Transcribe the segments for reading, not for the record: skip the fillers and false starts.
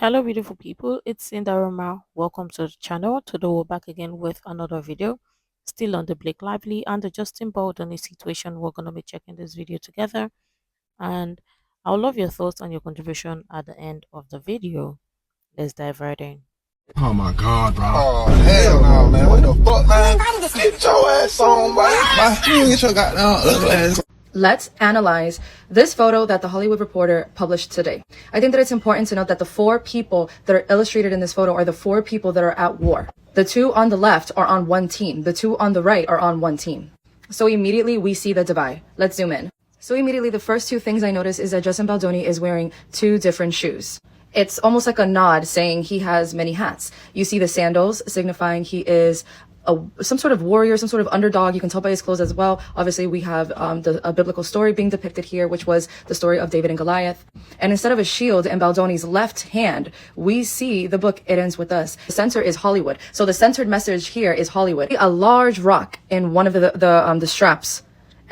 Hello, beautiful people. It's Sindafam. Welcome to the channel. Today, we're back again with another video. Still on the Blake Lively and the Justin Baldoni situation. We're going to be checking this video together. And I would love your thoughts and your contribution at the end of the video. Let's dive right in. Oh my God, bro. Oh, hell no, man. What the fuck, man? Get your ass on, boy. You get your goddamn ugly ass. Let's analyze this photo that the Hollywood Reporter published today. I think that it's important to note that the four people that are illustrated in this photo are the four people that are at war. The two on the left are on one team. The two on the right are on one team. So immediately we see the divide. Let's zoom in. So immediately the first two things I notice is that Justin Baldoni is wearing two different shoes. It's almost like a nod saying he has many hats. You see the sandals signifying he is some sort of warrior, some sort of underdog. You can tell by his clothes as well. Obviously, we have a biblical story being depicted here, which was the story of David and Goliath. And instead of a shield in Baldoni's left hand, we see the book It Ends With Us. The center is Hollywood. So the centered message here is Hollywood. A large rock in one of the straps.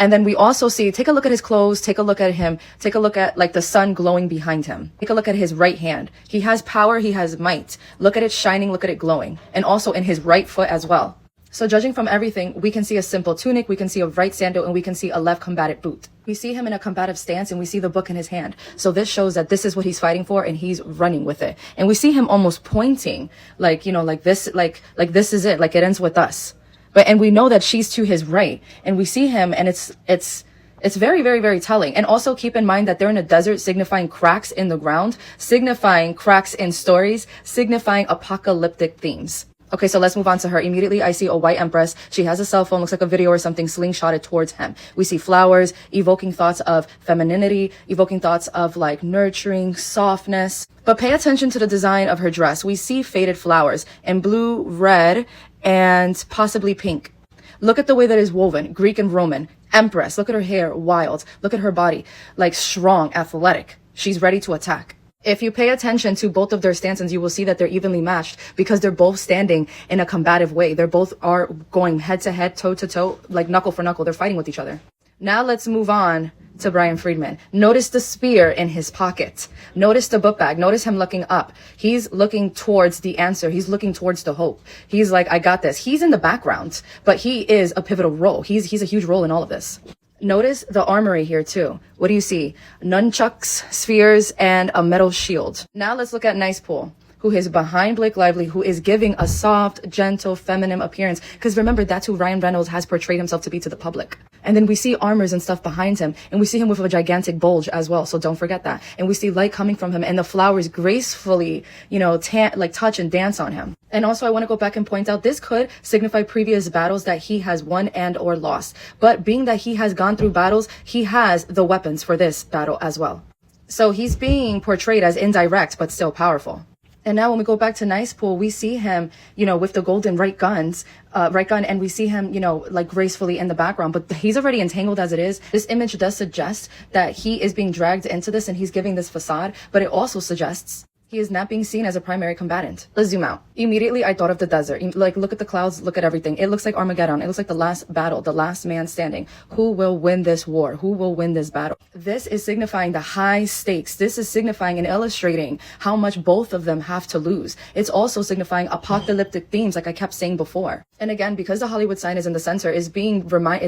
And then we also see, take a look at his clothes, take a look at him, take a look at like the sun glowing behind him. Take a look at his right hand. He has power, he has might. Look at it shining, look at it glowing. And also in his right foot as well. So judging from everything, we can see a simple tunic, we can see a right sandal, and we can see a left combative boot. We see him in a combative stance and we see the book in his hand. So this shows that this is what he's fighting for and he's running with it. And we see him almost pointing like, you know, like this is it, like it ends with us. And we know that she's to his right, and we see him, and it's very, very, very telling. And also keep in mind that they're in a desert, signifying cracks in the ground, signifying cracks in stories, signifying apocalyptic themes. Okay, so let's move on to her. Immediately, I see a white empress. She has a cell phone, looks like a video or something, slingshotted towards him. We see flowers, evoking thoughts of femininity, evoking thoughts of like nurturing, softness. But pay attention to the design of her dress. We see faded flowers in blue, red, and possibly pink. Look at the way that is woven, Greek and Roman. Empress, look at her hair, wild. Look at her body, like strong, athletic. She's ready to attack. If you pay attention to both of their stances, you will see that they're evenly matched because they're both standing in a combative way. They both are going head to head, toe to toe, like knuckle for knuckle. They're fighting with each other. Now let's move on to Brian Friedman. Notice the spear in his pocket. Notice the book bag. Notice him looking up. He's looking towards the answer. He's looking towards the hope. He's like, I got this. He's in the background, but he is a pivotal role. He's a huge role in all of this. Notice the armory here too. What do you see? Nunchucks, spheres, and a metal shield. Now let's look at Nice Pool, who is behind Blake Lively, who is giving a soft, gentle, feminine appearance. Because remember, that's who Ryan Reynolds has portrayed himself to be to the public. And then we see armors and stuff behind him. And we see him with a gigantic bulge as well. So don't forget that. And we see light coming from him and the flowers gracefully, you know, touch and dance on him. And also I want to go back and point out this could signify previous battles that he has won and or lost. But being that he has gone through battles, he has the weapons for this battle as well. So he's being portrayed as indirect, but still powerful. And now when we go back to Nice Pool, we see him, you know, with the golden right gun, and we see him, you know, like gracefully in the background, but he's already entangled as it is. This image does suggest that he is being dragged into this and he's giving this facade, but it also suggests he is not being seen as a primary combatant. Let's zoom out. Immediately, I thought of the desert. Like, look at the clouds, look at everything. It looks like Armageddon. It looks like the last battle, the last man standing. Who will win this war? Who will win this battle? This is signifying the high stakes. This is signifying and illustrating how much both of them have to lose. It's also signifying apocalyptic themes, like I kept saying before. And again, because the Hollywood sign is in the center, it's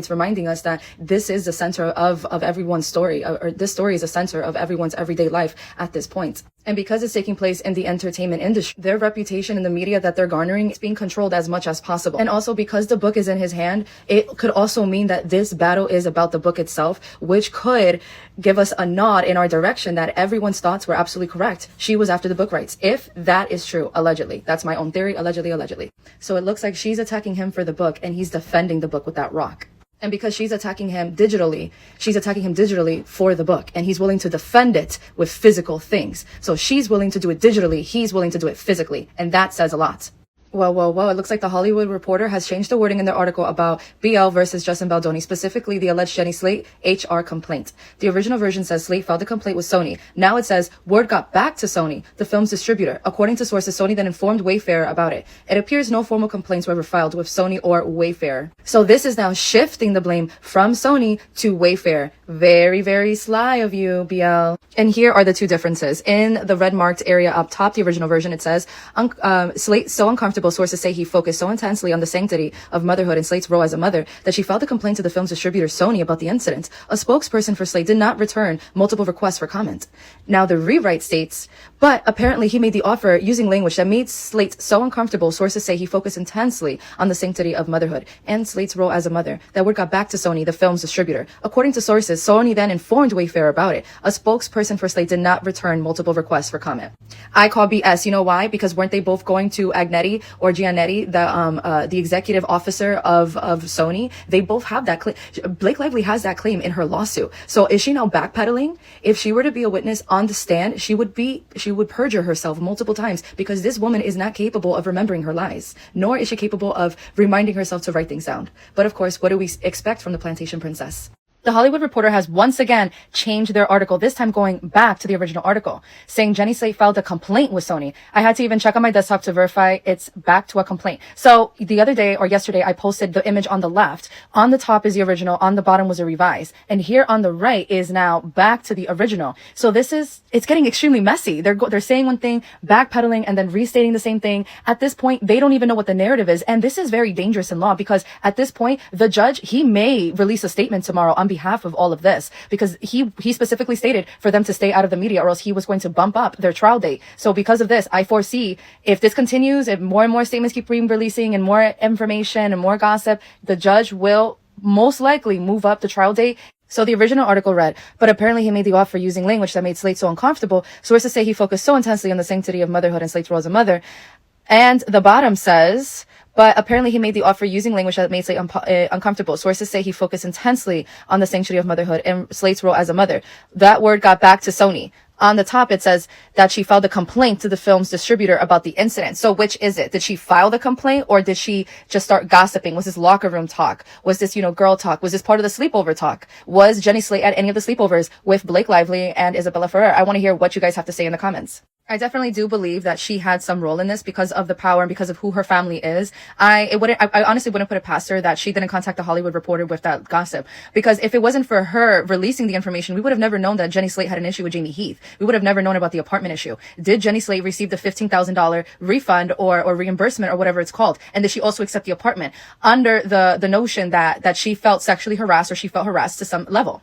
reminding us that this is the center of everyone's story, or this story is the center of everyone's everyday life at this point. And because it's taking place in the entertainment industry, their reputation in the media that they're garnering is being controlled as much as possible. And also because the book is in his hand, it could also mean that this battle is about the book itself, which could give us a nod in our direction that everyone's thoughts were absolutely correct. She was after the book rights. If that is true, allegedly. That's my own theory, allegedly. So it looks like she's attacking him for the book and he's defending the book with that rock. And because she's attacking him digitally for the book. And he's willing to defend it with physical things. So she's willing to do it digitally. He's willing to do it physically. And that says a lot. Well, it looks like the Hollywood Reporter has changed the wording in their article about BL versus Justin Baldoni, specifically the alleged Jenny Slate HR complaint. The original version says Slate filed a complaint with Sony. Now it says word got back to Sony, the film's distributor. According to sources, Sony then informed Wayfair about it. It appears no formal complaints were ever filed with Sony or Wayfair. So this is now shifting the blame from Sony to Wayfair. Very, very sly of you, BL. And here are the two differences. In the red marked area up top, the original version, it says, Slate so uncomfortable. Sources say he focused so intensely on the sanctity of motherhood and Slate's role as a mother that she filed a complaint to the film's distributor Sony about the incident. A spokesperson for Slate did not return multiple requests for comment. Now the rewrite states, but apparently he made the offer using language that made Slate so uncomfortable. Sources say he focused intensely on the sanctity of motherhood and Slate's role as a mother. That word got back to Sony, the film's distributor. According to sources, Sony then informed Wayfair about it. A spokesperson for Slate did not return multiple requests for comment. I call BS. You know why? Because weren't they both going to Agnetti or Giannetti, the executive officer of Sony? They both have that claim. Blake Lively has that claim in her lawsuit. So is she now backpedaling? If she were to be a witness on the stand, she would perjure herself multiple times because this woman is not capable of remembering her lies, nor is she capable of reminding herself to write things down. But of course, what do we expect from the Plantation Princess? The Hollywood Reporter has once again changed their article, this time going back to the original article, saying Jenny Slate filed a complaint with Sony. I had to even check on my desktop to verify it's back to a complaint. So the other day or yesterday, I posted the image on the left. On the top is the original, on the bottom was a revised. And here on the right is now back to the original. So it's getting extremely messy. They're saying one thing, backpedaling, and then restating the same thing. At this point, they don't even know what the narrative is. And this is very dangerous in law because at this point, the judge, he may release a statement tomorrow on behalf of all of this because he specifically stated for them to stay out of the media or else he was going to bump up their trial date. So because of this, I foresee if this continues, if more and more statements keep releasing and more information and more gossip, the judge will most likely move up the trial date. So the original article read, but apparently he made the offer using language that made Slate so uncomfortable. Sources say he focused so intensely on the sanctity of motherhood and Slate's role as a mother. And the bottom says, but apparently he made the offer using language that made Slate uncomfortable. Sources say he focused intensely on the sanctity of motherhood and Slate's role as a mother. That word got back to Sony. On the top, it says that she filed a complaint to the film's distributor about the incident. So which is it? Did she file the complaint or did she just start gossiping? Was this locker room talk? Was this, girl talk? Was this part of the sleepover talk? Was Jenny Slate at any of the sleepovers with Blake Lively and Isabella Ferrer? I want to hear what you guys have to say in the comments. I definitely do believe that she had some role in this because of the power and because of who her family is. I honestly wouldn't put it past her that she didn't contact the Hollywood Reporter with that gossip. Because if it wasn't for her releasing the information, we would have never known that Jenny Slate had an issue with Jamey Heath. We would have never known about the apartment issue. Did Jenny Slate receive the $15,000 refund or reimbursement or whatever it's called? And did she also accept the apartment under the notion that she felt sexually harassed or she felt harassed to some level?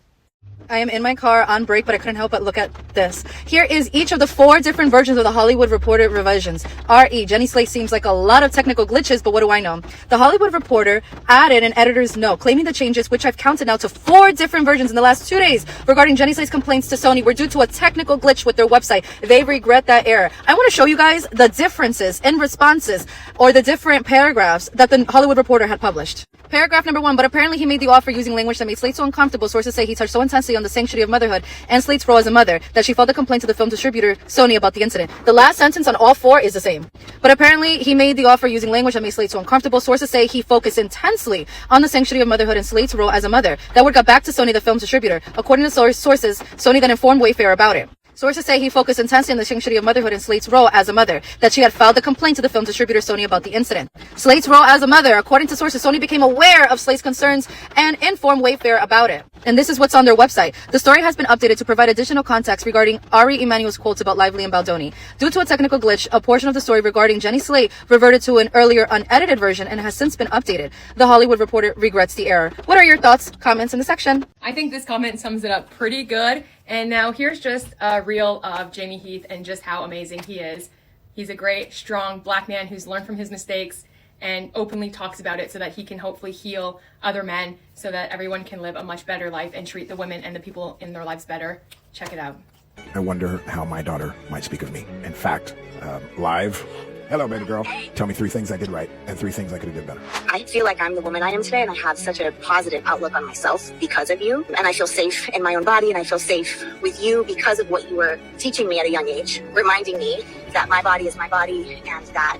I am in my car on break, but I couldn't help but look at this. Here is each of the 4 different versions of the Hollywood Reporter revisions. R.E. Jenny Slate seems like a lot of technical glitches, but what do I know? The Hollywood Reporter added an editor's note claiming the changes, which I've counted now to 4 different versions in the last 2 days regarding Jenny Slate's complaints to Sony were due to a technical glitch with their website. They regret that error. I want to show you guys the differences in responses or the different paragraphs that the Hollywood Reporter had published. Paragraph number 1, but apparently he made the offer using language that made Slate so uncomfortable. Sources say he touched so intensely on the sanctity of motherhood and Slate's role as a mother that she filed a complaint to the film distributor Sony about the incident. The last sentence on all 4 is the same. But apparently he made the offer using language that made Slate so uncomfortable. Sources say he focused intensely on the sanctity of motherhood and Slate's role as a mother. That word got back to Sony, the film's distributor. According to sources, Sony then informed Wayfair about it. Sources say he focused intensely on the sanctity of motherhood and Slate's role as a mother, that she had filed a complaint to the film distributor Sony about the incident. Slate's role as a mother, according to sources, Sony became aware of Slate's concerns and informed Wayfair about it. And this is what's on their website. The story has been updated to provide additional context regarding Ari Emanuel's quotes about Lively and Baldoni. Due to a technical glitch, a portion of the story regarding Jenny Slate reverted to an earlier unedited version and has since been updated. The Hollywood Reporter regrets the error. What are your thoughts? Comments in the section. I think this comment sums it up pretty good. And now here's just a reel of Jamey Heath and just how amazing he is. He's a great, strong black man who's learned from his mistakes and openly talks about it so that he can hopefully heal other men so that everyone can live a much better life and treat the women and the people in their lives better. Check it out. I wonder how my daughter might speak of me. In fact, live. Hello, baby girl. Tell me 3 things I did right and 3 things I could have did better. I feel like I'm the woman I am today, and I have such a positive outlook on myself because of you. And I feel safe in my own body, and I feel safe with you because of what you were teaching me at a young age, reminding me that my body is my body and that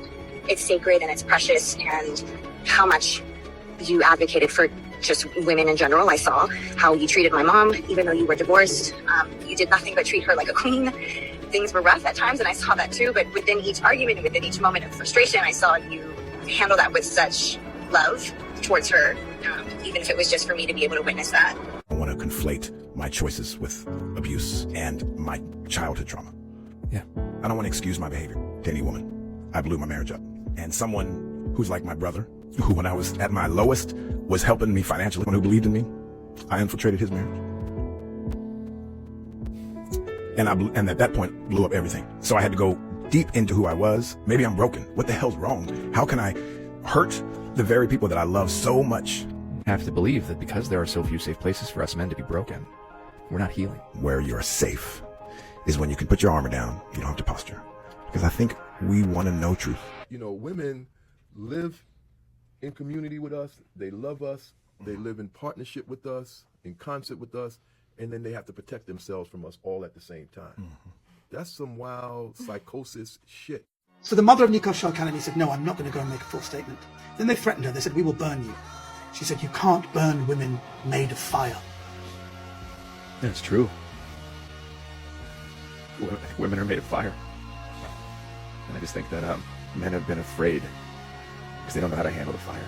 it's sacred and it's precious, and how much you advocated for just women in general. I saw how you treated my mom, even though you were divorced. You did nothing but treat her like a queen. Things were rough at times, and I saw that too, but within each argument and within each moment of frustration, I saw you handle that with such love towards her, even if it was just for me to be able to witness that. I want to conflate my choices with abuse and my childhood trauma. Yeah. I don't want to excuse my behavior to any woman. I blew my marriage up. And someone who's like my brother, who when I was at my lowest was helping me financially, one who believed in me, I infiltrated his marriage. And at that point blew up everything. So I had to go deep into who I was. Maybe I'm broken. What the hell's wrong? How can I hurt the very people that I love so much? I have to believe that because there are so few safe places for us men to be broken, we're not healing. Where you're safe is when you can put your armor down. You don't have to posture. Because I think we want to know truth. You know, women live in community with us. They love us. They live in partnership with us, in concert with us, and then they have to protect themselves from us all at the same time. That's some wild psychosis shit. So the mother of Nico Shal-Kennedy said, no, I'm not going to go and make a full statement. Then they threatened her. They said, we will burn you. She said, you can't burn women made of fire. That's true. Women are made of fire. And I just think that men have been afraid because they don't know how to handle the fire.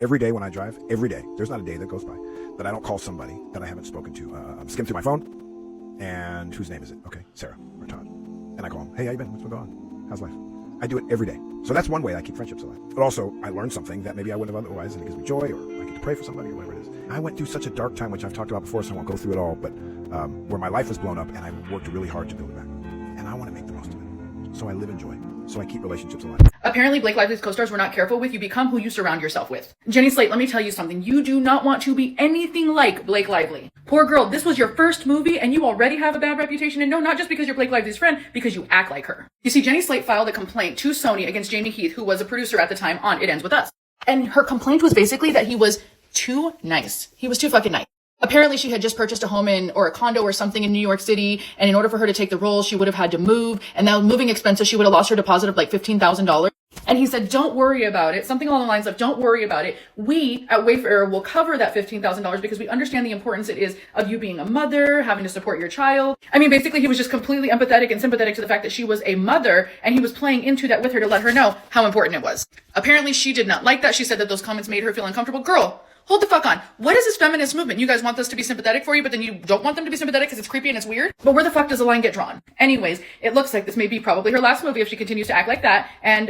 Every day when I drive, every day, there's not a day that goes by that I don't call somebody that I haven't spoken to. Skim through my phone, and whose name is it? Okay, Sarah or Todd. And I call them, hey, how you been? What's been going on? How's life? I do it every day. So that's one way I keep friendships alive. But also, I learned something that maybe I wouldn't have otherwise, and it gives me joy, or I get to pray for somebody, or whatever it is. I went through such a dark time, which I've talked about before, so I won't go through it all, but where my life was blown up, and I worked really hard to build it back. And I want to make the most of it. So I live in joy. So I keep relationships alive. Apparently, Blake Lively's co-stars were not careful with. You become who you surround yourself with. Jenny Slate, let me tell you something. You do not want to be anything like Blake Lively. Poor girl, this was your first movie and you already have a bad reputation. And no, not just because you're Blake Lively's friend, because you act like her. You see, Jenny Slate filed a complaint to Sony against Jamey Heath, who was a producer at the time on It Ends With Us. And her complaint was basically that he was too nice. He was too fucking nice. Apparently, she had just purchased a home or a condo or something in New York City, and in order for her to take the role, she would have had to move, and now moving expenses, she would have lost her deposit of like $15,000. And he said, don't worry about it. Something along the lines of, don't worry about it. We at Wayfarer will cover that $15,000 because we understand the importance it is of you being a mother, having to support your child. I mean, basically, he was just completely empathetic and sympathetic to the fact that she was a mother, and he was playing into that with her to let her know how important it was. Apparently, she did not like that. She said that those comments made her feel uncomfortable. Girl, hold the fuck on. What is this feminist movement? You guys want this to be sympathetic for you, but then you don't want them to be sympathetic because it's creepy and it's weird? But where the fuck does the line get drawn? Anyways, it looks like this may be probably her last movie if she continues to act like that. And,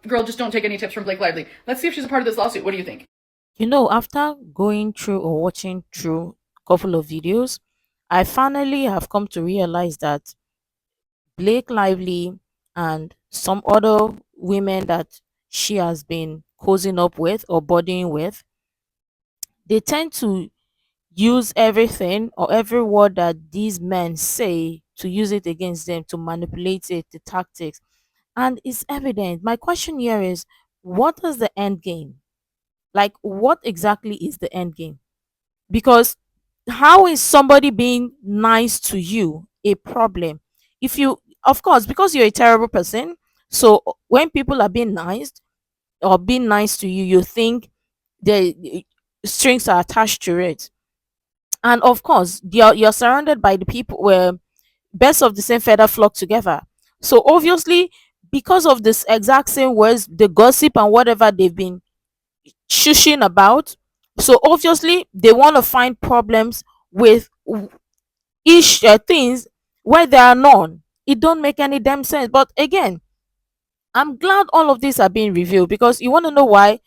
girl, just don't take any tips from Blake Lively. Let's see if she's a part of this lawsuit. What do you think? You know, after going through or watching through a couple of videos, I finally have come to realize that Blake Lively and some other women that she has been cozying up with or bodying with, they tend to use everything or every word that these men say to use it against them, to manipulate it, the tactics. And it's evident. My question here is, what is the end game? Like, what exactly is the end game? Because how is somebody being nice to you a problem? If you, of course, because you're a terrible person, so when people are being nice or being nice to you, you think the strings are attached to it. And of course, you're surrounded by the people where best of the same feather flock together. So obviously, because of this exact same words, the gossip and whatever they've been shushing about, so obviously they want to find problems with each things where there are none. It don't make any damn sense. But again, I'm glad all of these are being revealed, because you want to know why?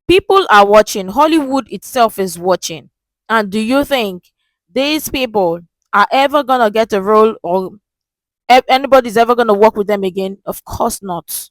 People are watching. Hollywood itself is watching. And do you think these people are ever gonna get a role, or anybody's ever gonna work with them again? Of course not.